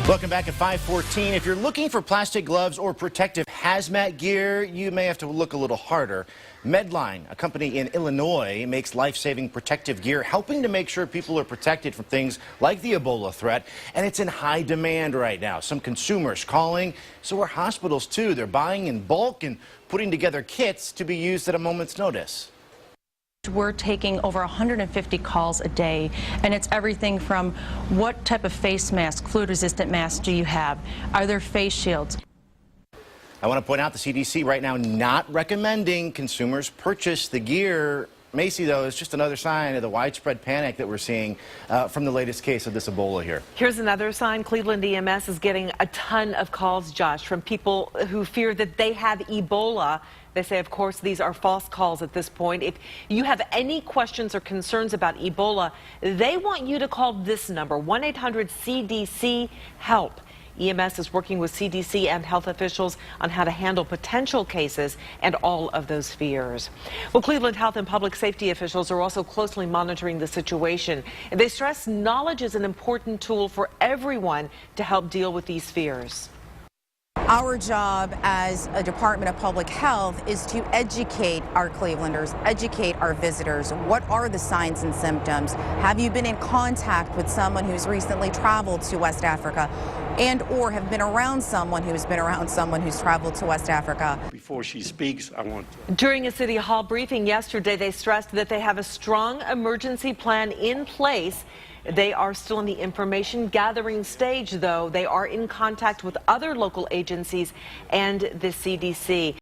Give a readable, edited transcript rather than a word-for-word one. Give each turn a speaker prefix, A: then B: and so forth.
A: Welcome back at 5:14. If you're looking for plastic gloves or protective hazmat gear, you may have to look a little harder. Medline, a company in Illinois, makes life-saving protective gear, helping to make sure people are protected from things like the Ebola threat. And it's in high demand right now. Some consumers calling, so are hospitals too. They're buying in bulk and putting together kits to be used at a moment's notice.
B: We're taking over 150 calls a day, and it's everything from what type of face mask, fluid-resistant mask do you have? Are there face shields?
A: I want to point out the CDC right now not recommending consumers purchase the gear. Macy, though, is just another sign of the widespread panic that we're seeing from the latest case of this Ebola here.
C: Here's another sign. Cleveland EMS is getting a ton of calls, Josh, from people who fear that they have Ebola. They say, of course, these are false calls at this point. If you have any questions or concerns about Ebola, they want you to call this number, 1-800-CDC-HELP. EMS is working with CDC and health officials on how to handle potential cases and all of those fears. Well, Cleveland health and public safety officials are also closely monitoring the situation. They stress knowledge is an important tool for everyone to help deal with these fears.
D: Our job as a Department of Public Health is to educate our Clevelanders, educate our visitors. What are the signs and symptoms? Have you been in contact with someone who's recently traveled to West Africa and or have been around someone who's been around someone who's traveled to West Africa?
E: Before she speaks, I want to.
C: During a City Hall briefing yesterday, they stressed that they have a strong emergency plan in place. They are still in the information gathering stage, though. They are in contact with other local agencies and the CDC.